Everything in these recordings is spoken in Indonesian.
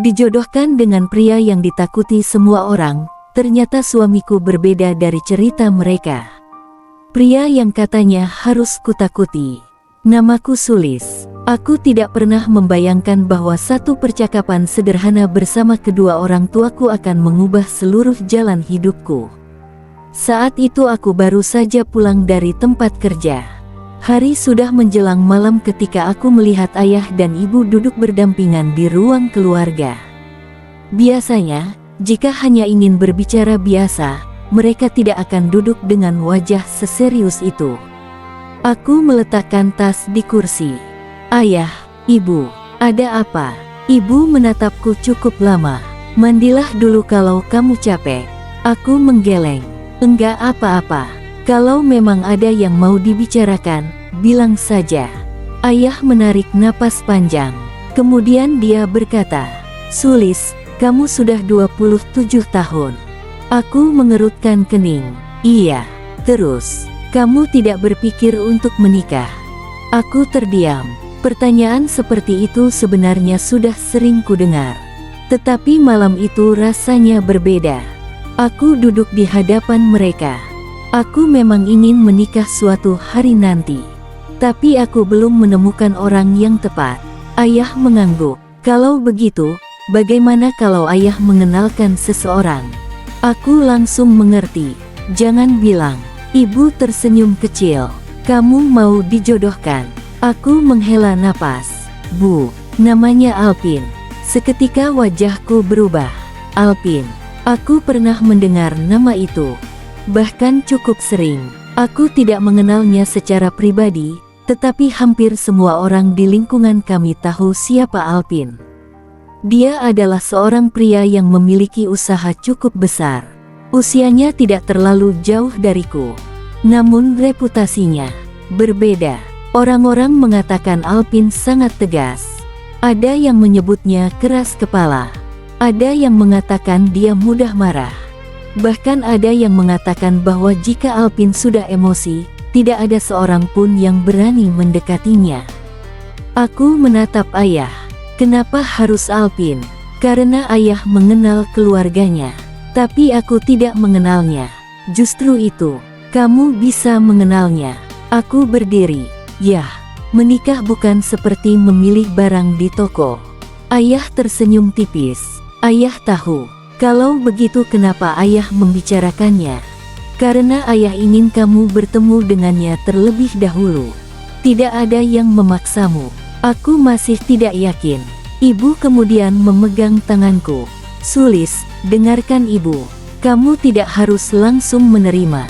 Dijodohkan dengan pria yang ditakuti semua orang, ternyata suamiku berbeda dari cerita mereka. Pria yang katanya harus kutakuti. Namaku Sulis. Aku tidak pernah membayangkan bahwa satu percakapan sederhana bersama kedua orang tuaku akan mengubah seluruh jalan hidupku. Saat itu aku baru saja pulang dari tempat kerja. Hari sudah menjelang malam ketika aku melihat ayah dan ibu duduk berdampingan di ruang keluarga. Biasanya, jika hanya ingin berbicara biasa, mereka tidak akan duduk dengan wajah seserius itu. Aku meletakkan tas di kursi. Ayah, ibu, ada apa? Ibu menatapku cukup lama. Mandilah dulu kalau kamu capek. Aku menggeleng. Enggak apa-apa. Kalau memang ada yang mau dibicarakan, bilang saja. Ayah menarik napas panjang. Kemudian dia berkata, Sulis, kamu sudah 27 tahun. Aku mengerutkan kening. Iya. Terus, kamu tidak berpikir untuk menikah? Aku terdiam. Pertanyaan seperti itu sebenarnya sudah sering kudengar. Tetapi malam itu rasanya berbeda. Aku duduk di hadapan mereka. Aku memang ingin menikah suatu hari nanti. Tapi aku belum menemukan orang yang tepat. Ayah mengangguk. Kalau begitu, bagaimana kalau ayah mengenalkan seseorang? Aku langsung mengerti. Jangan bilang. Ibu tersenyum kecil. Kamu mau dijodohkan? Aku menghela napas. Bu, namanya Alpin. Seketika wajahku berubah. Alpin. Aku pernah mendengar nama itu. Bahkan cukup sering. Aku tidak mengenalnya secara pribadi, tetapi hampir semua orang di lingkungan kami tahu siapa Alpin. Dia adalah seorang pria yang memiliki usaha cukup besar. Usianya tidak terlalu jauh dariku. Namun reputasinya berbeda. Orang-orang mengatakan Alpin sangat tegas. Ada yang menyebutnya keras kepala. Ada yang mengatakan dia mudah marah. Bahkan ada yang mengatakan bahwa jika Alpin sudah emosi, tidak ada seorang pun yang berani mendekatinya. Aku menatap ayah. Kenapa harus Alpin? Karena ayah mengenal keluarganya. Tapi aku tidak mengenalnya. Justru itu, kamu bisa mengenalnya. Aku berdiri. Yah, menikah bukan seperti memilih barang di toko. Ayah tersenyum tipis. Ayah tahu. Kalau begitu kenapa ayah membicarakannya? Karena ayah ingin kamu bertemu dengannya terlebih dahulu. Tidak ada yang memaksamu. Aku masih tidak yakin. Ibu kemudian memegang tanganku. Sulis, dengarkan ibu. Kamu tidak harus langsung menerima.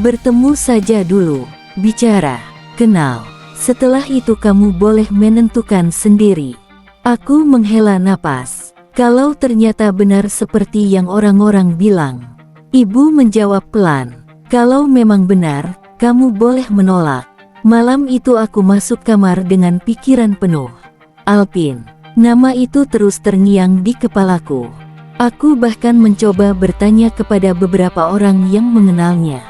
Bertemu saja dulu. Bicara. Kenal. Setelah itu kamu boleh menentukan sendiri. Aku menghela napas. Kalau ternyata benar seperti yang orang-orang bilang. Ibu menjawab pelan. Kalau memang benar, kamu boleh menolak. Malam itu aku masuk kamar dengan pikiran penuh. Alpin. Nama itu terus terngiang di kepalaku. Aku bahkan mencoba bertanya kepada beberapa orang yang mengenalnya.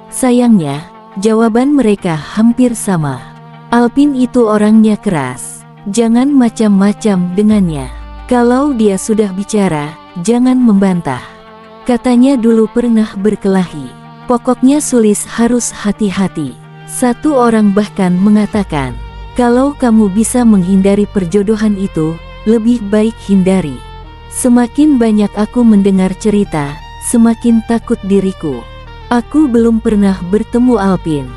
Sayangnya, jawaban mereka hampir sama. Alpin itu orangnya keras. Jangan macam-macam dengannya. Kalau dia sudah bicara, jangan membantah. Katanya dulu pernah berkelahi. Pokoknya Sulis harus hati-hati. Satu orang bahkan mengatakan, kalau kamu bisa menghindari perjodohan itu, lebih baik hindari. Semakin banyak aku mendengar cerita, semakin takut diriku. Aku belum pernah bertemu Alpin.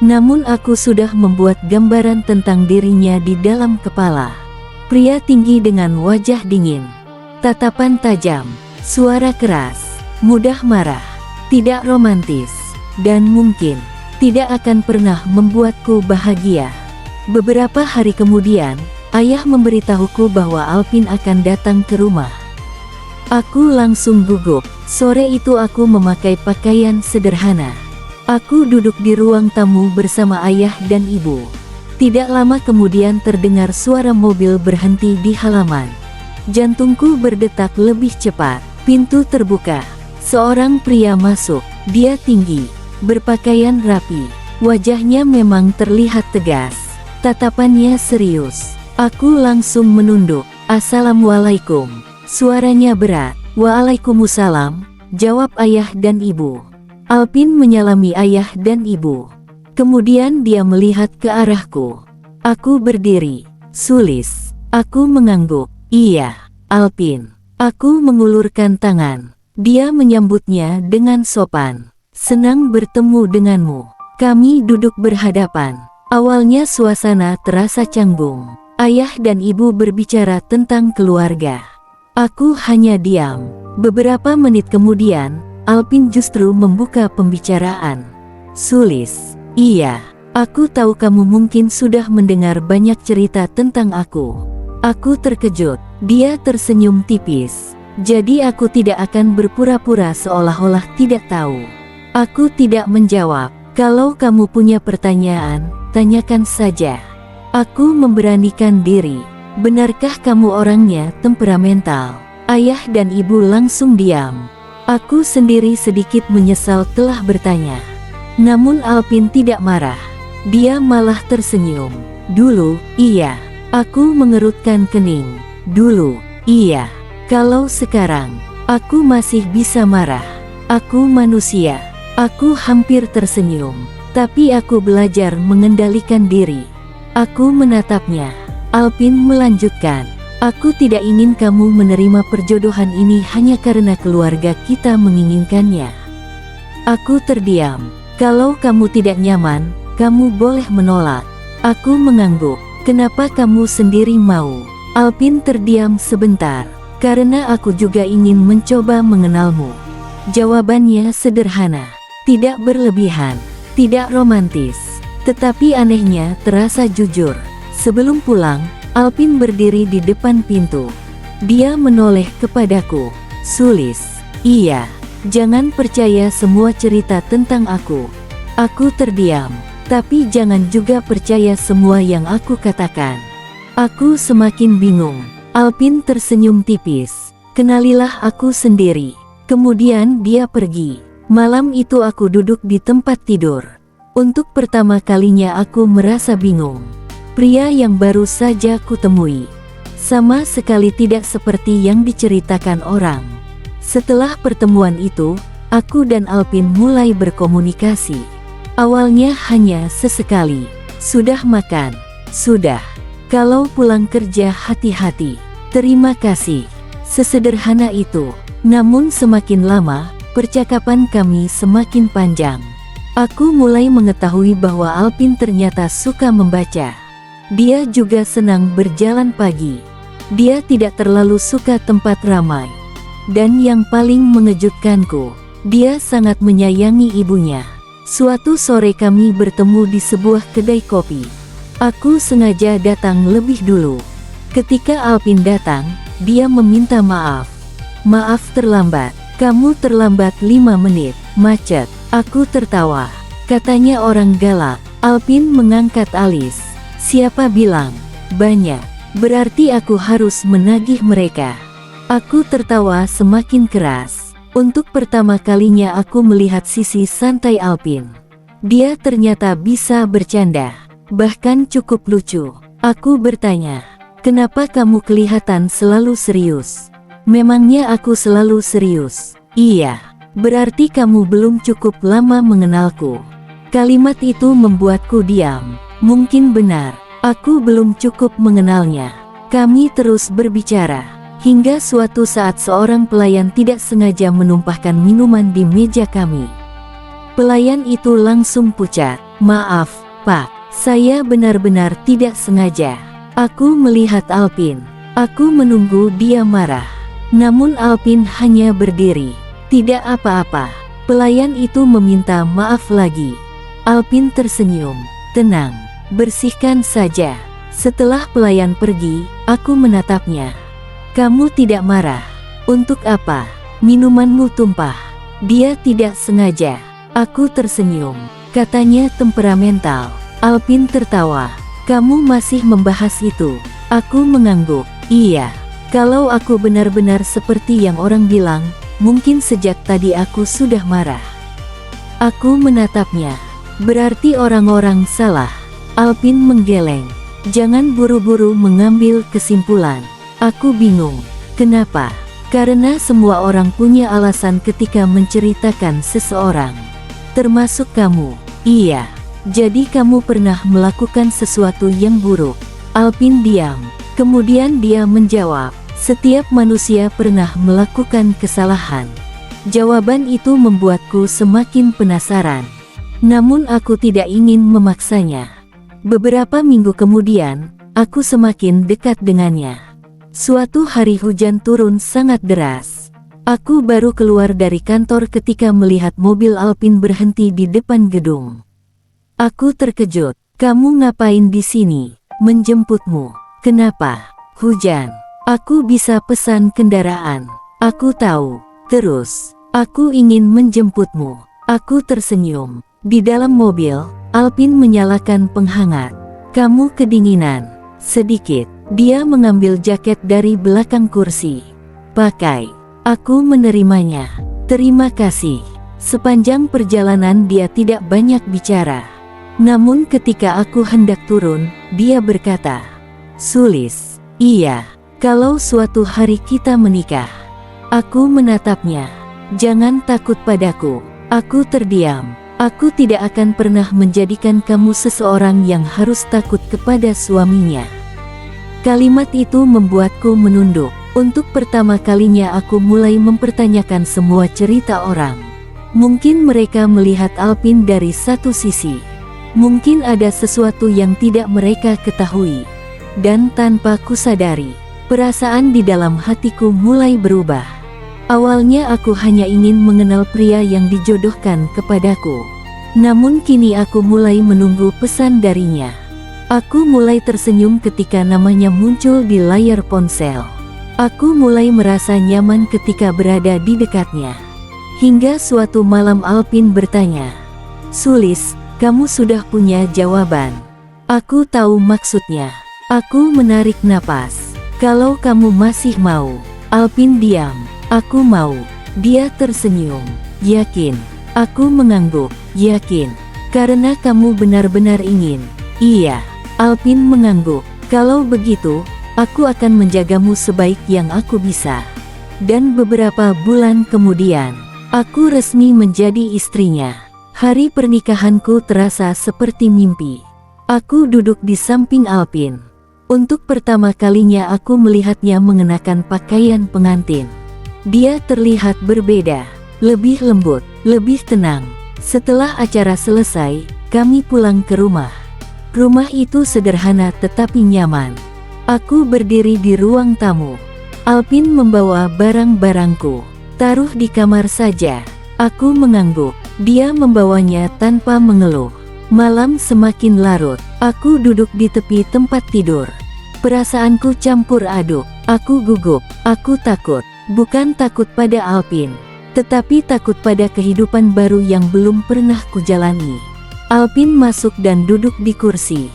Namun aku sudah membuat gambaran tentang dirinya di dalam kepala. Pria tinggi dengan wajah dingin, tatapan tajam, suara keras, mudah marah, tidak romantis, dan mungkin tidak akan pernah membuatku bahagia. Beberapa hari kemudian, ayah memberitahuku bahwa Alpin akan datang ke rumah. Aku langsung gugup. Sore itu aku memakai pakaian sederhana. Aku duduk di ruang tamu bersama ayah dan ibu. Tidak lama kemudian terdengar suara mobil berhenti di halaman. Jantungku berdetak lebih cepat. Pintu terbuka. Seorang pria masuk. Dia tinggi, berpakaian rapi. Wajahnya memang terlihat tegas. Tatapannya serius. Aku langsung menunduk. Assalamualaikum. Suaranya berat. Waalaikumsalam, jawab ayah dan ibu. Alpin menyalami ayah dan ibu. Kemudian dia melihat ke arahku. Aku berdiri. Sulis. Aku mengangguk. Iya, Alpin. Aku mengulurkan tangan. Dia menyambutnya dengan sopan. Senang bertemu denganmu. Kami duduk berhadapan. Awalnya suasana terasa canggung. Ayah dan ibu berbicara tentang keluarga. Aku hanya diam. Beberapa menit kemudian, Alpin justru membuka pembicaraan. Sulis. Iya, aku tahu kamu mungkin sudah mendengar banyak cerita tentang aku. Aku terkejut. Dia tersenyum tipis. Jadi aku tidak akan berpura-pura seolah-olah tidak tahu. Aku tidak menjawab. Kalau kamu punya pertanyaan, tanyakan saja. Aku memberanikan diri. Benarkah kamu orangnya temperamental? Ayah dan ibu langsung diam. Aku sendiri sedikit menyesal telah bertanya. Namun Alpin tidak marah. Dia malah tersenyum. Dulu, iya. Aku mengerutkan kening. Dulu, iya. Kalau sekarang, aku masih bisa marah. Aku manusia. Aku hampir tersenyum. Tapi aku belajar mengendalikan diri. Aku menatapnya. Alpin melanjutkan. Aku tidak ingin kamu menerima perjodohan ini hanya karena keluarga kita menginginkannya. Aku terdiam. Kalau kamu tidak nyaman, kamu boleh menolak. Aku mengangguk. Kenapa kamu sendiri mau? Alpin terdiam sebentar. Karena aku juga ingin mencoba mengenalmu. Jawabannya sederhana. Tidak berlebihan. Tidak romantis. Tetapi anehnya terasa jujur. Sebelum pulang, Alpin berdiri di depan pintu. Dia menoleh kepadaku. Sulis. Iya. Jangan percaya semua cerita tentang aku. Aku terdiam. Tapi jangan juga percaya semua yang aku katakan. Aku semakin bingung. Alpin tersenyum tipis. Kenalilah aku sendiri. Kemudian dia pergi. Malam itu aku duduk di tempat tidur. Untuk pertama kalinya aku merasa bingung. Pria yang baru saja kutemui sama sekali tidak seperti yang diceritakan orang. Setelah pertemuan itu, aku dan Alpin mulai berkomunikasi. Awalnya hanya sesekali. Sudah makan? Sudah. Kalau pulang kerja hati-hati. Terima kasih. Sesederhana itu. Namun semakin lama, percakapan kami semakin panjang. Aku mulai mengetahui bahwa Alpin ternyata suka membaca. Dia juga senang berjalan pagi. Dia tidak terlalu suka tempat ramai. Dan yang paling mengejutkanku, dia sangat menyayangi ibunya. Suatu sore kami bertemu di sebuah kedai kopi. Aku sengaja datang lebih dulu. Ketika Alpin datang, dia meminta maaf. Maaf terlambat. Kamu terlambat 5 menit. Macet. Aku tertawa. Katanya orang galak. Alpin mengangkat alis. Siapa bilang? Banyak. Berarti aku harus menagih mereka. Aku tertawa semakin keras. Untuk pertama kalinya aku melihat sisi santai Alpin. Dia ternyata bisa bercanda. Bahkan cukup lucu. Aku bertanya, kenapa kamu kelihatan selalu serius? Memangnya aku selalu serius? Iya, berarti kamu belum cukup lama mengenalku. Kalimat itu membuatku diam. Mungkin benar, aku belum cukup mengenalnya. Kami terus berbicara. Hingga suatu saat seorang pelayan tidak sengaja menumpahkan minuman di meja kami. Pelayan itu langsung pucat. Maaf, Pak. Saya benar-benar tidak sengaja. Aku melihat Alpin. Aku menunggu dia marah. Namun Alpin hanya berdiri. Tidak apa-apa. Pelayan itu meminta maaf lagi. Alpin tersenyum. Tenang. Bersihkan saja. Setelah pelayan pergi, aku menatapnya. Kamu tidak marah. Untuk apa? Minumanmu tumpah. Dia tidak sengaja. Aku tersenyum. Katanya temperamental. Alpin tertawa. Kamu masih membahas itu? Aku mengangguk. Iya. Kalau aku benar-benar seperti yang orang bilang, mungkin sejak tadi aku sudah marah. Aku menatapnya. Berarti orang-orang salah. Alpin menggeleng. Jangan buru-buru mengambil kesimpulan. Aku bingung. Kenapa? Karena semua orang punya alasan ketika menceritakan seseorang. Termasuk kamu. Iya. Jadi kamu pernah melakukan sesuatu yang buruk. Alpin diam. Kemudian dia menjawab, setiap manusia pernah melakukan kesalahan. Jawaban itu membuatku semakin penasaran. Namun aku tidak ingin memaksanya. Beberapa minggu kemudian, aku semakin dekat dengannya. Suatu hari hujan turun sangat deras. Aku baru keluar dari kantor ketika melihat mobil Alpin berhenti di depan gedung. Aku terkejut. Kamu ngapain di sini? Menjemputmu. Kenapa? Hujan. Aku bisa pesan kendaraan. Aku tahu. Terus, aku ingin menjemputmu. Aku tersenyum. Di dalam mobil, Alpin menyalakan penghangat. Kamu kedinginan. Sedikit. Dia mengambil jaket dari belakang kursi. Pakai. Aku menerimanya. Terima kasih. Sepanjang perjalanan dia tidak banyak bicara. Namun ketika aku hendak turun, dia berkata, Sulis, iya, kalau suatu hari kita menikah. Aku menatapnya. Jangan takut padaku. Aku terdiam. Aku tidak akan pernah menjadikan kamu seseorang yang harus takut kepada suaminya. Kalimat itu membuatku menunduk. Untuk pertama kalinya aku mulai mempertanyakan semua cerita orang. Mungkin mereka melihat Alpin dari satu sisi. Mungkin ada sesuatu yang tidak mereka ketahui. Dan tanpa kusadari, perasaan di dalam hatiku mulai berubah. Awalnya aku hanya ingin mengenal pria yang dijodohkan kepadaku. Namun kini aku mulai menunggu pesan darinya. Aku mulai tersenyum ketika namanya muncul di layar ponsel. Aku mulai merasa nyaman ketika berada di dekatnya. Hingga suatu malam Alpin bertanya, Sulis, kamu sudah punya jawaban? Aku tahu maksudnya. Aku menarik napas. Kalau kamu masih mau. Alpin diam. Aku mau. Dia tersenyum. Yakin? Aku mengangguk. Yakin? Karena kamu benar-benar ingin. Iya. Alpin mengangguk. Kalau begitu, aku akan menjagamu sebaik yang aku bisa. Dan beberapa bulan kemudian, aku resmi menjadi istrinya. Hari pernikahanku terasa seperti mimpi. Aku duduk di samping Alpin. Untuk pertama kalinya aku melihatnya mengenakan pakaian pengantin. Dia terlihat berbeda, lebih lembut, lebih tenang. Setelah acara selesai, kami pulang ke rumah. Rumah itu sederhana tetapi nyaman. Aku berdiri di ruang tamu. Alpin membawa barang-barangku. Taruh di kamar saja. Aku mengangguk. Dia membawanya tanpa mengeluh. Malam semakin larut. Aku duduk di tepi tempat tidur. Perasaanku campur aduk. Aku gugup. Aku takut. Bukan takut pada Alpin, tetapi takut pada kehidupan baru yang belum pernah kujalani. Alpin masuk dan duduk di kursi.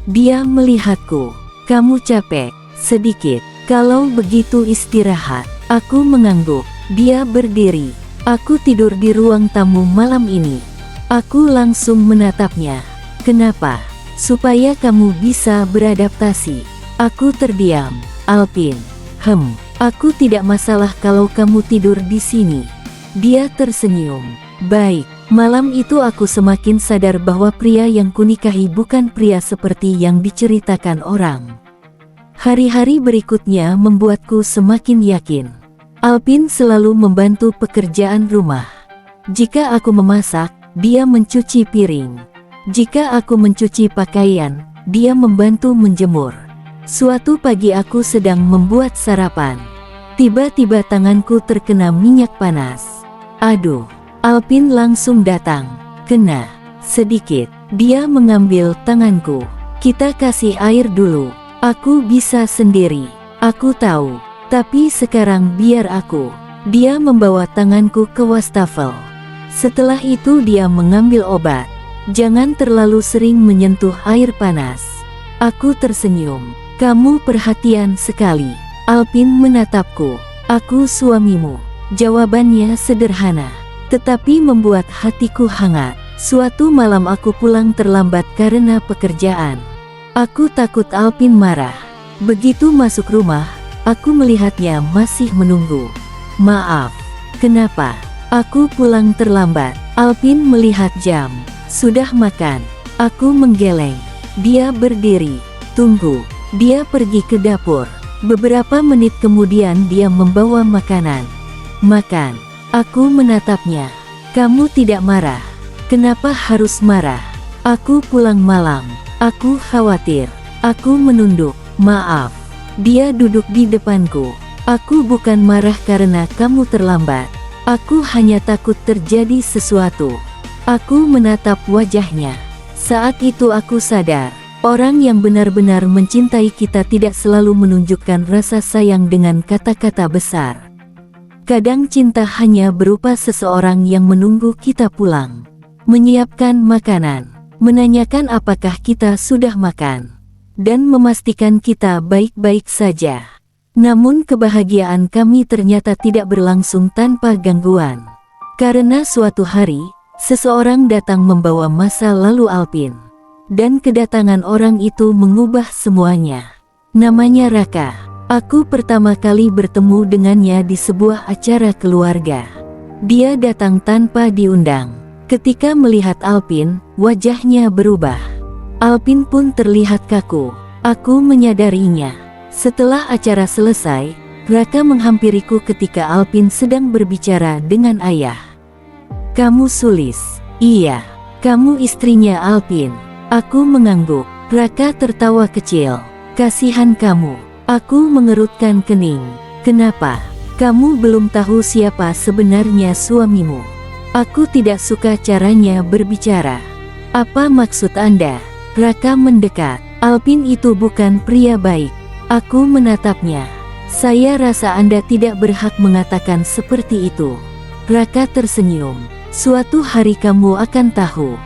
Dia melihatku. Kamu capek? Sedikit. Kalau begitu istirahat. Aku mengangguk. Dia berdiri. Aku tidur di ruang tamu malam ini. Aku langsung menatapnya. Kenapa? Supaya kamu bisa beradaptasi. Aku terdiam. Alpin. Aku tidak masalah kalau kamu tidur di sini. Dia tersenyum. Baik. Malam itu aku semakin sadar bahwa pria yang kunikahi bukan pria seperti yang diceritakan orang. Hari-hari berikutnya membuatku semakin yakin. Alpin selalu membantu pekerjaan rumah. Jika aku memasak, dia mencuci piring. Jika aku mencuci pakaian, dia membantu menjemur. Suatu pagi aku sedang membuat sarapan. Tiba-tiba tanganku terkena minyak panas. Aduh. Alpin langsung datang. Kena. Sedikit. Dia mengambil tanganku. Kita kasih air dulu. Aku bisa sendiri. Aku tahu. Tapi sekarang biar aku. Dia membawa tanganku ke wastafel. Setelah itu dia mengambil obat. Jangan terlalu sering menyentuh air panas. Aku tersenyum. Kamu perhatian sekali. Alpin menatapku. Aku suamimu. Jawabannya sederhana, tetapi membuat hatiku hangat. Suatu malam aku pulang terlambat karena pekerjaan. Aku takut Alpin marah. Begitu masuk rumah, Aku melihatnya masih menunggu. Maaf, kenapa? Aku pulang terlambat. Alpin melihat jam. Sudah makan. Aku menggeleng. Dia berdiri. Tunggu. Dia pergi ke dapur. Beberapa menit kemudian dia membawa makanan. Makan. Aku menatapnya. Kamu tidak marah. Kenapa harus marah? Aku pulang malam. Aku khawatir. Aku menunduk. Maaf. Dia duduk di depanku. Aku bukan marah karena kamu terlambat. Aku hanya takut terjadi sesuatu. Aku menatap wajahnya. Saat itu aku sadar, orang yang benar-benar mencintai kita tidak selalu menunjukkan rasa sayang dengan kata-kata besar. Kadang cinta hanya berupa seseorang yang menunggu kita pulang, menyiapkan makanan, menanyakan apakah kita sudah makan, dan memastikan kita baik-baik saja. Namun kebahagiaan kami ternyata tidak berlangsung tanpa gangguan. Karena suatu hari, seseorang datang membawa masa lalu Alpin. Dan kedatangan orang itu mengubah semuanya. Namanya Raka. Aku pertama kali bertemu dengannya di sebuah acara keluarga. Dia datang tanpa diundang. Ketika melihat Alpin, wajahnya berubah. Alpin pun terlihat kaku. Aku menyadarinya. Setelah acara selesai, Raka menghampiriku ketika Alpin sedang berbicara dengan ayah. Kamu Sulis? Iya. Kamu istrinya Alpin? Aku mengangguk. Raka tertawa kecil. Kasihan kamu. Aku mengerutkan kening. Kenapa? Kamu belum tahu siapa sebenarnya suamimu. Aku tidak suka caranya berbicara. Apa maksud Anda? Raka mendekat. Alpin itu bukan pria baik. Aku menatapnya. Saya rasa Anda tidak berhak mengatakan seperti itu. Raka tersenyum. Suatu hari kamu akan tahu.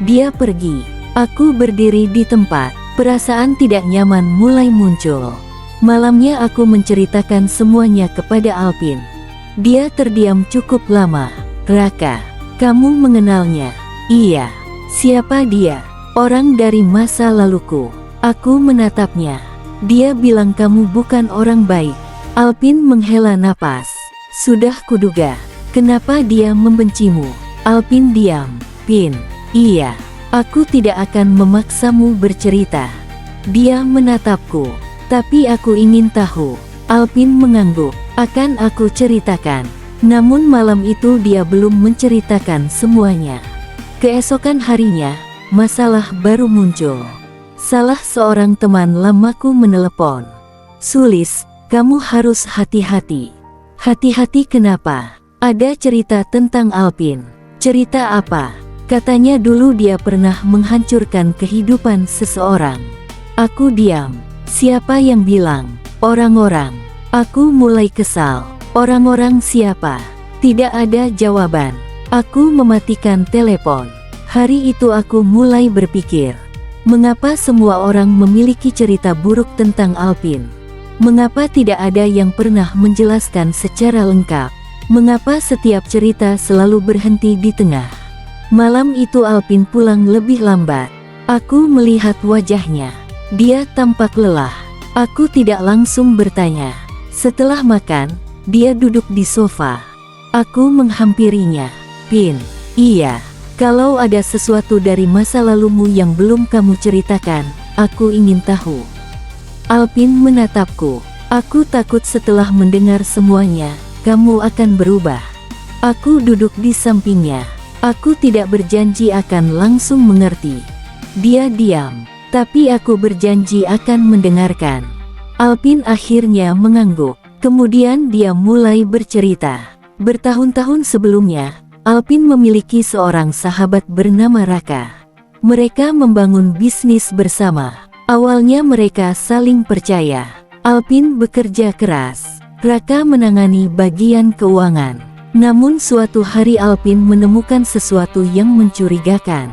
Dia pergi. Aku berdiri di tempat. Perasaan tidak nyaman mulai muncul. Malamnya aku menceritakan semuanya kepada Alpin. Dia terdiam cukup lama. Raka, kamu mengenalnya? Iya. Siapa dia? Orang dari masa laluku. Aku menatapnya. Dia bilang kamu bukan orang baik. Alpin menghela napas. Sudah kuduga. Kenapa dia membencimu? Alpin diam. Pin. Iya. Aku tidak akan memaksamu bercerita. Dia menatapku. Tapi aku ingin tahu. Alpin mengangguk. Akan aku ceritakan. Namun malam itu dia belum menceritakan semuanya. Keesokan harinya, masalah baru muncul. Salah seorang teman lamaku menelepon. Sulis, kamu harus hati-hati. Hati-hati kenapa? Ada cerita tentang Alpin. Cerita apa? Katanya dulu dia pernah menghancurkan kehidupan seseorang. Aku diam. Siapa yang bilang? Orang-orang. Aku mulai kesal. Orang-orang siapa? Tidak ada jawaban. Aku mematikan telepon. Hari itu aku mulai berpikir. Mengapa semua orang memiliki cerita buruk tentang Alpin? Mengapa tidak ada yang pernah menjelaskan secara lengkap? Mengapa setiap cerita selalu berhenti di tengah? Malam itu Alpin pulang lebih lambat. Aku melihat wajahnya. Dia tampak lelah. Aku tidak langsung bertanya. Setelah makan, dia duduk di sofa. Aku menghampirinya. Pin, iya. Kalau ada sesuatu dari masa lalumu yang belum kamu ceritakan, aku ingin tahu. Alpin menatapku. Aku takut setelah mendengar semuanya, kamu akan berubah. Aku duduk di sampingnya. Aku tidak berjanji akan langsung mengerti. Dia diam, tapi aku berjanji akan mendengarkan. Alpin akhirnya mengangguk. Kemudian dia mulai bercerita. Bertahun-tahun sebelumnya, Alpin memiliki seorang sahabat bernama Raka. Mereka membangun bisnis bersama. Awalnya mereka saling percaya. Alpin bekerja keras. Raka menangani bagian keuangan. Namun suatu hari Alpin menemukan sesuatu yang mencurigakan.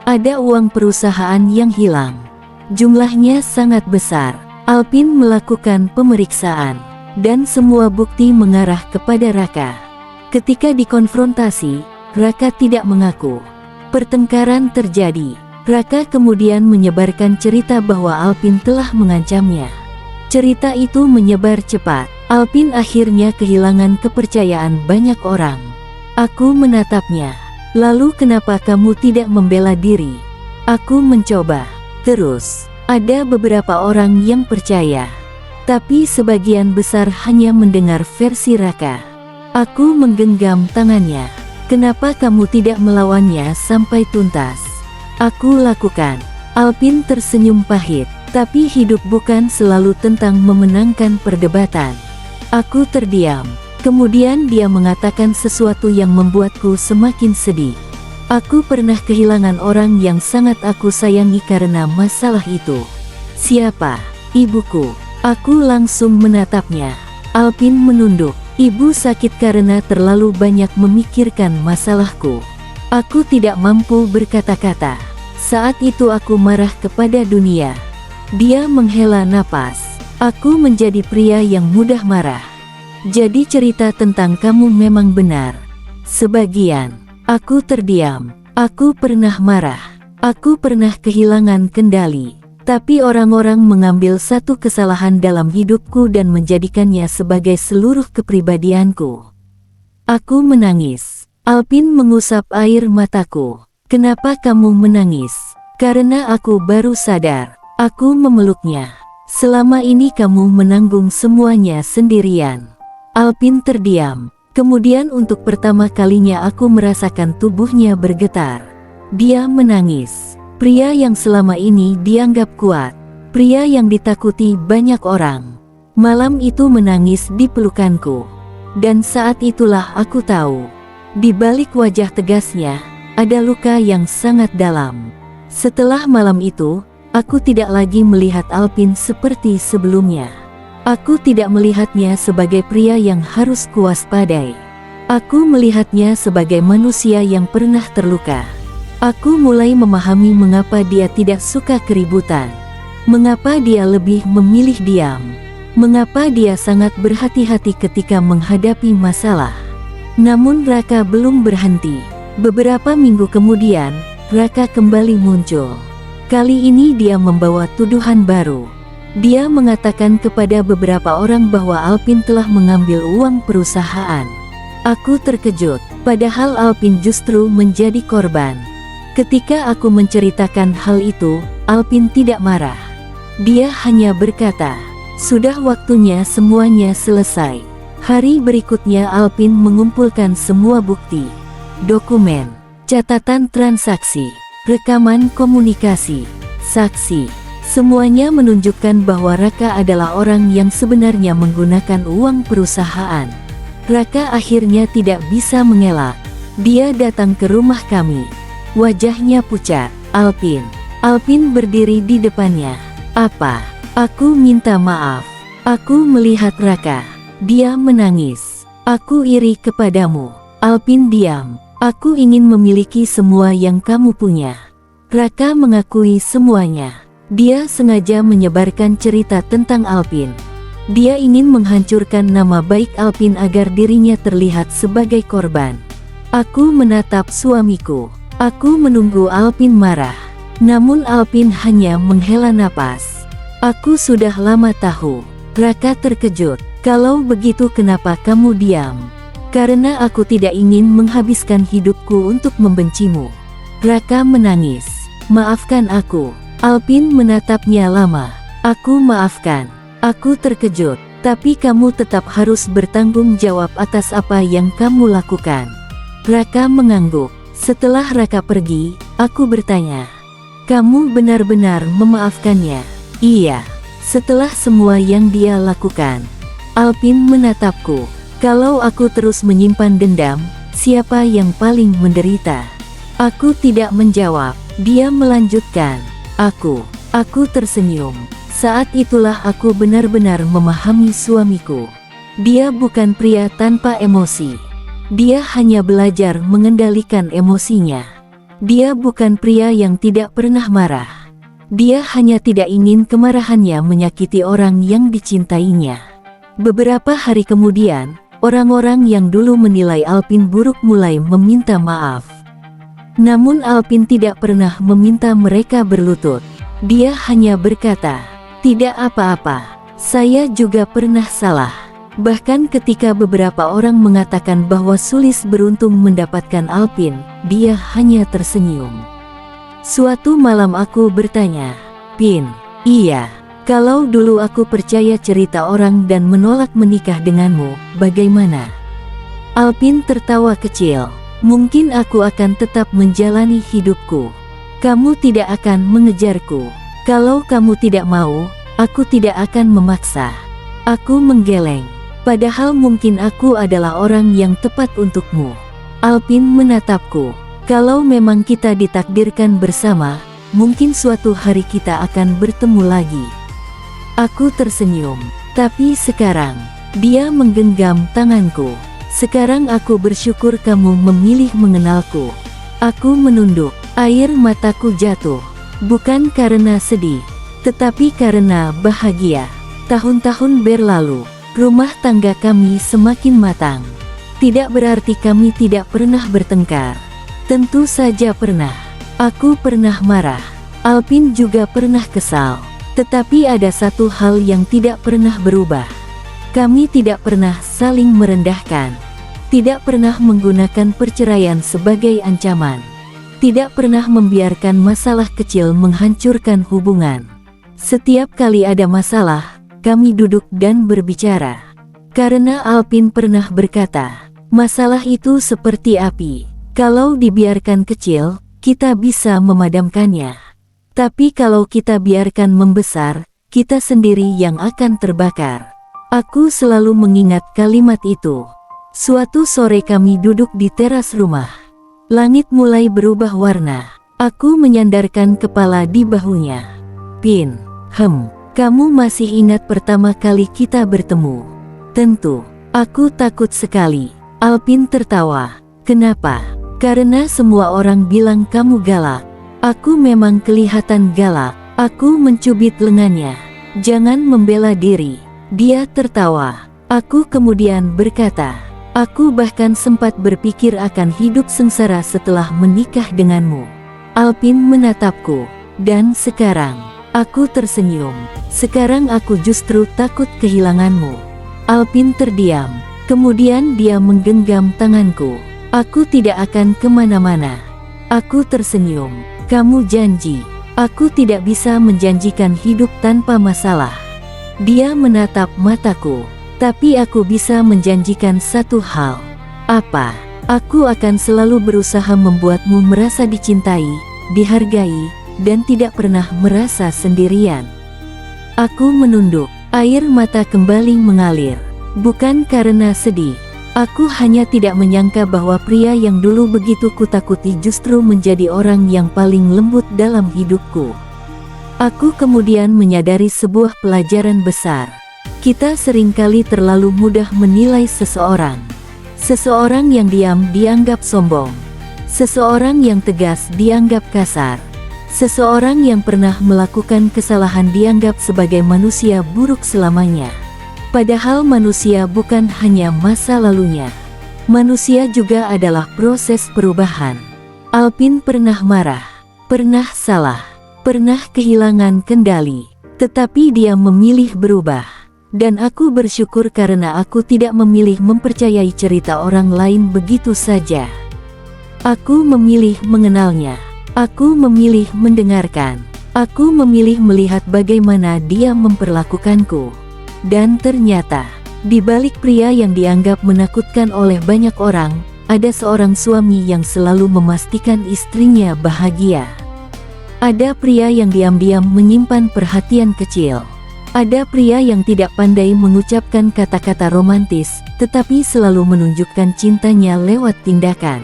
Ada uang perusahaan yang hilang. Jumlahnya sangat besar. Alpin melakukan pemeriksaan. Dan semua bukti mengarah kepada Raka. Ketika dikonfrontasi, Raka tidak mengaku. Pertengkaran terjadi. Raka kemudian menyebarkan cerita bahwa Alpin telah mengancamnya. Cerita itu menyebar cepat. Alpin akhirnya kehilangan kepercayaan banyak orang. Aku menatapnya. Lalu kenapa kamu tidak membela diri? Aku mencoba. Terus, ada beberapa orang yang percaya. Tapi sebagian besar hanya mendengar versi Raka. Aku menggenggam tangannya. Kenapa kamu tidak melawannya sampai tuntas? Aku lakukan. Alpin tersenyum pahit. Tapi hidup bukan selalu tentang memenangkan perdebatan. Aku terdiam. Kemudian dia mengatakan sesuatu yang membuatku semakin sedih. Aku pernah kehilangan orang yang sangat aku sayangi karena masalah itu. Siapa? Ibuku. Aku langsung menatapnya. Alpin menunduk. Ibu sakit karena terlalu banyak memikirkan masalahku. Aku tidak mampu berkata-kata. Saat itu aku marah kepada dunia. Dia menghela napas. Aku menjadi pria yang mudah marah. Jadi cerita tentang kamu memang benar. Sebagian. Aku terdiam. Aku pernah marah. Aku pernah kehilangan kendali. Tapi orang-orang mengambil satu kesalahan dalam hidupku dan menjadikannya sebagai seluruh kepribadianku. Aku menangis. Alpin mengusap air mataku. Kenapa kamu menangis? Karena aku baru sadar. Aku memeluknya. Selama ini kamu menanggung semuanya sendirian. Alpin terdiam. Kemudian untuk pertama kalinya aku merasakan tubuhnya bergetar. Dia menangis. Pria yang selama ini dianggap kuat. Pria yang ditakuti banyak orang. Malam itu menangis di pelukanku. Dan saat itulah aku tahu. Di balik wajah tegasnya, ada luka yang sangat dalam. Setelah malam itu, aku tidak lagi melihat Alpin seperti sebelumnya. Aku tidak melihatnya sebagai pria yang harus kuwaspadai. Aku melihatnya sebagai manusia yang pernah terluka. Aku mulai memahami mengapa dia tidak suka keributan. Mengapa dia lebih memilih diam. Mengapa dia sangat berhati-hati ketika menghadapi masalah. Namun Raka belum berhenti. Beberapa minggu kemudian, Raka kembali muncul. Kali ini dia membawa tuduhan baru. Dia mengatakan kepada beberapa orang bahwa Alpin telah mengambil uang perusahaan. Aku terkejut, padahal Alpin justru menjadi korban. Ketika aku menceritakan hal itu, Alpin tidak marah. Dia hanya berkata, "Sudah waktunya semuanya selesai." Hari berikutnya Alpin mengumpulkan semua bukti, dokumen, catatan transaksi, rekaman komunikasi, saksi. Semuanya menunjukkan bahwa Raka adalah orang yang sebenarnya menggunakan uang perusahaan. Raka akhirnya tidak bisa mengelak. Dia datang ke rumah kami. Wajahnya pucat. Alpin. Alpin berdiri di depannya. "Apa?" Aku minta maaf. Aku melihat Raka. Dia menangis. "Aku iri kepadamu." Alpin diam. "Aku ingin memiliki semua yang kamu punya." Raka mengakui semuanya. Dia sengaja menyebarkan cerita tentang Alpin. Dia ingin menghancurkan nama baik Alpin agar dirinya terlihat sebagai korban. Aku menatap suamiku. Aku menunggu Alpin marah. Namun Alpin hanya menghela napas. "Aku sudah lama tahu." Raka terkejut. "Kalau begitu kenapa kamu diam?" "Karena aku tidak ingin menghabiskan hidupku untuk membencimu." Raka menangis. "Maafkan aku." Alpin menatapnya lama. "Aku maafkan." Aku terkejut. "Tapi kamu tetap harus bertanggung jawab atas apa yang kamu lakukan." Raka mengangguk. Setelah Raka pergi, aku bertanya, "Kamu benar-benar memaafkannya?" "Iya." Setelah semua yang dia lakukan. Alpin menatapku. "Kalau aku terus menyimpan dendam, siapa yang paling menderita?" Aku tidak menjawab. Dia melanjutkan. Aku tersenyum. Saat itulah aku benar-benar memahami suamiku. Dia bukan pria tanpa emosi. Dia hanya belajar mengendalikan emosinya. Dia bukan pria yang tidak pernah marah. Dia hanya tidak ingin kemarahannya menyakiti orang yang dicintainya. Beberapa hari kemudian, orang-orang yang dulu menilai Alpin buruk mulai meminta maaf. Namun Alpin tidak pernah meminta mereka berlutut. Dia hanya berkata, "Tidak apa-apa." Saya juga pernah salah. Bahkan ketika beberapa orang mengatakan bahwa Sulis beruntung mendapatkan Alpin, dia hanya tersenyum. Suatu malam aku bertanya, "Pin, iya, kalau dulu aku percaya cerita orang dan menolak menikah denganmu, bagaimana?" Alpin tertawa kecil. "Mungkin aku akan tetap menjalani hidupku. Kamu tidak akan mengejarku. Kalau kamu tidak mau, aku tidak akan memaksa." Aku menggeleng. Padahal mungkin aku adalah orang yang tepat untukmu. Alpin menatapku. "Kalau memang kita ditakdirkan bersama, mungkin suatu hari kita akan bertemu lagi." Aku tersenyum. "Tapi sekarang," dia menggenggam tanganku. "Sekarang aku bersyukur kamu memilih mengenalku." Aku menunduk. Air mataku jatuh. Bukan karena sedih, tetapi karena bahagia. Tahun-tahun berlalu. Rumah tangga kami semakin matang. Tidak berarti kami tidak pernah bertengkar. Tentu saja pernah. Aku pernah marah. Alpin juga pernah kesal. Tetapi ada satu hal yang tidak pernah berubah. Kami tidak pernah saling merendahkan. Tidak pernah menggunakan perceraian sebagai ancaman. Tidak pernah membiarkan masalah kecil menghancurkan hubungan. Setiap kali ada masalah, kami duduk dan berbicara. Karena Alpin pernah berkata, "Masalah itu seperti api. Kalau dibiarkan kecil, kita bisa memadamkannya. Tapi kalau kita biarkan membesar, kita sendiri yang akan terbakar." Aku selalu mengingat kalimat itu. Suatu sore kami duduk di teras rumah. Langit mulai berubah warna. Aku menyandarkan kepala di bahunya. "Pin, kamu masih ingat pertama kali kita bertemu?" "Tentu." "Aku takut sekali." Alpin tertawa. "Kenapa?" "Karena semua orang bilang kamu galak." "Aku memang kelihatan galak." Aku mencubit lengannya. "Jangan membela diri." Dia tertawa. Aku kemudian berkata, "Aku bahkan sempat berpikir akan hidup sengsara setelah menikah denganmu." Alpin menatapku. "Dan sekarang?" Aku tersenyum. "Sekarang aku justru takut kehilanganmu." Alpin terdiam. Kemudian dia menggenggam tanganku. "Aku tidak akan kemana-mana." Aku tersenyum. "Kamu janji?" "Aku tidak bisa menjanjikan hidup tanpa masalah." Dia menatap mataku. "Tapi aku bisa menjanjikan satu hal." "Apa?" "Aku akan selalu berusaha membuatmu merasa dicintai, dihargai, dan tidak pernah merasa sendirian." Aku menunduk. Air mata kembali mengalir. Bukan karena sedih. Aku hanya tidak menyangka bahwa pria yang dulu begitu kutakuti justru menjadi orang yang paling lembut dalam hidupku. Aku kemudian menyadari sebuah pelajaran besar. Kita seringkali terlalu mudah menilai seseorang. Seseorang yang diam dianggap sombong. Seseorang yang tegas dianggap kasar. Seseorang yang pernah melakukan kesalahan dianggap sebagai manusia buruk selamanya. Padahal manusia bukan hanya masa lalunya. Manusia juga adalah proses perubahan. Alpin pernah marah, pernah salah, pernah kehilangan kendali. Tetapi dia memilih berubah. Dan aku bersyukur karena aku tidak memilih mempercayai cerita orang lain begitu saja. Aku memilih mengenalnya. Aku memilih mendengarkan. Aku memilih melihat bagaimana dia memperlakukanku. Dan ternyata, di balik pria yang dianggap menakutkan oleh banyak orang, ada seorang suami yang selalu memastikan istrinya bahagia. Ada pria yang diam-diam menyimpan perhatian kecil. Ada pria yang tidak pandai mengucapkan kata-kata romantis, tetapi selalu menunjukkan cintanya lewat tindakan.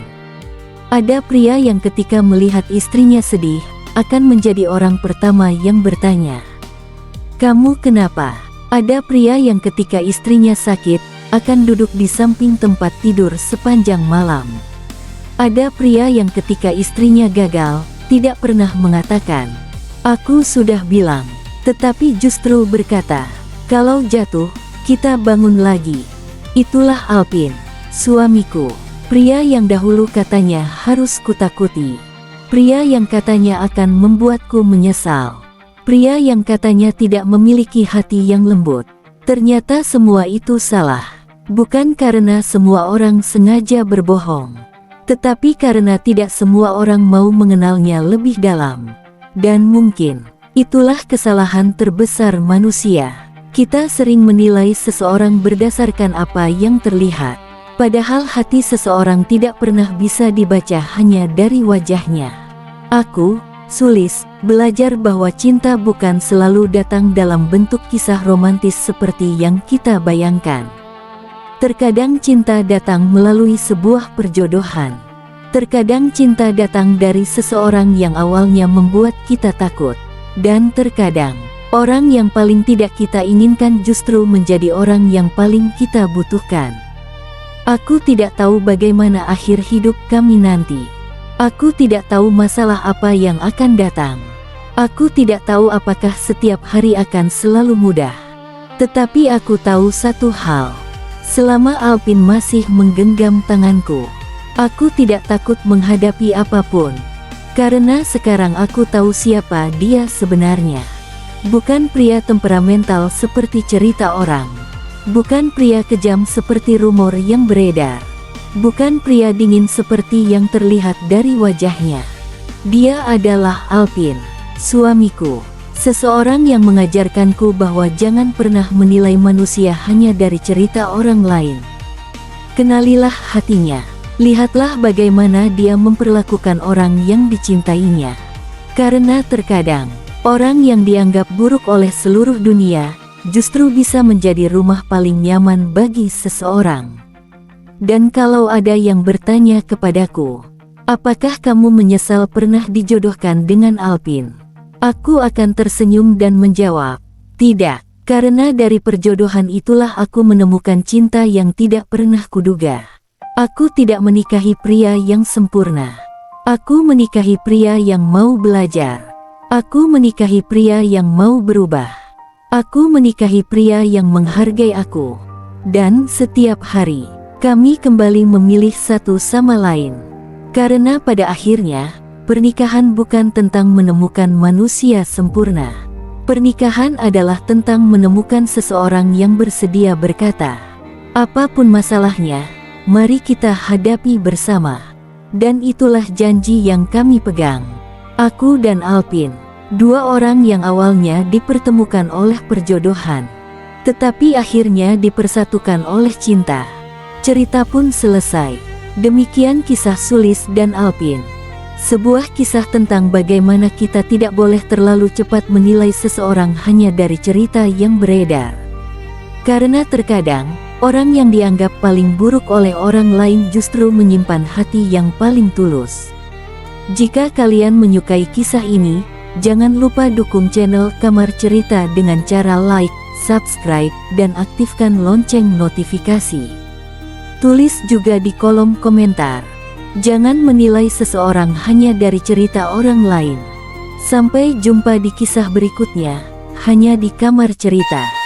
Ada pria yang ketika melihat istrinya sedih, akan menjadi orang pertama yang bertanya, "Kamu kenapa?" Ada pria yang ketika istrinya sakit, akan duduk di samping tempat tidur sepanjang malam. Ada pria yang ketika istrinya gagal, tidak pernah mengatakan, "Aku sudah bilang," tetapi justru berkata, "Kalau jatuh, kita bangun lagi." Itulah Alpin, suamiku. Pria yang dahulu katanya harus kutakuti. Pria yang katanya akan membuatku menyesal. Pria yang katanya tidak memiliki hati yang lembut. Ternyata semua itu salah. Bukan karena semua orang sengaja berbohong, tetapi karena tidak semua orang mau mengenalnya lebih dalam. Dan mungkin itulah kesalahan terbesar manusia. Kita sering menilai seseorang berdasarkan apa yang terlihat, padahal hati seseorang tidak pernah bisa dibaca hanya dari wajahnya. Aku, Sulis, belajar bahwa cinta bukan selalu datang dalam bentuk kisah romantis seperti yang kita bayangkan. Terkadang cinta datang melalui sebuah perjodohan. Terkadang cinta datang dari seseorang yang awalnya membuat kita takut. Dan terkadang, orang yang paling tidak kita inginkan justru menjadi orang yang paling kita butuhkan. Aku tidak tahu bagaimana akhir hidup kami nanti. Aku tidak tahu masalah apa yang akan datang. Aku tidak tahu apakah setiap hari akan selalu mudah. Tetapi aku tahu satu hal. Selama Alpin masih menggenggam tanganku, aku tidak takut menghadapi apapun. Karena sekarang aku tahu siapa dia sebenarnya. Bukan pria temperamental seperti cerita orang. Bukan pria kejam seperti rumor yang beredar. Bukan pria dingin seperti yang terlihat dari wajahnya. Dia adalah Alpin, suamiku. Seseorang yang mengajarkanku bahwa jangan pernah menilai manusia hanya dari cerita orang lain. Kenalilah hatinya. Lihatlah bagaimana dia memperlakukan orang yang dicintainya. Karena terkadang, orang yang dianggap buruk oleh seluruh dunia, justru bisa menjadi rumah paling nyaman bagi seseorang. Dan kalau ada yang bertanya kepadaku, apakah kamu menyesal pernah dijodohkan dengan Alpin? Aku akan tersenyum dan menjawab, tidak, karena dari perjodohan itulah aku menemukan cinta yang tidak pernah kuduga. Aku tidak menikahi pria yang sempurna. Aku menikahi pria yang mau belajar. Aku menikahi pria yang mau berubah. Aku menikahi pria yang menghargai aku. Dan setiap hari, kami kembali memilih satu sama lain. Karena pada akhirnya, pernikahan bukan tentang menemukan manusia sempurna. Pernikahan adalah tentang menemukan seseorang yang bersedia berkata, apapun masalahnya, mari kita hadapi bersama. Dan itulah janji yang kami pegang. Aku dan Alpin, dua orang yang awalnya dipertemukan oleh perjodohan, tetapi akhirnya dipersatukan oleh cinta. Cerita pun selesai. Demikian kisah Sulis dan Alpin. Sebuah kisah tentang bagaimana kita tidak boleh terlalu cepat menilai seseorang hanya dari cerita yang beredar. Karena terkadang, orang yang dianggap paling buruk oleh orang lain justru menyimpan hati yang paling tulus. Jika kalian menyukai kisah ini, jangan lupa dukung channel Kamar Cerita dengan cara like, subscribe, dan aktifkan lonceng notifikasi. Tulis juga di kolom komentar. Jangan menilai seseorang hanya dari cerita orang lain. Sampai jumpa di kisah berikutnya, hanya di Kamar Cerita.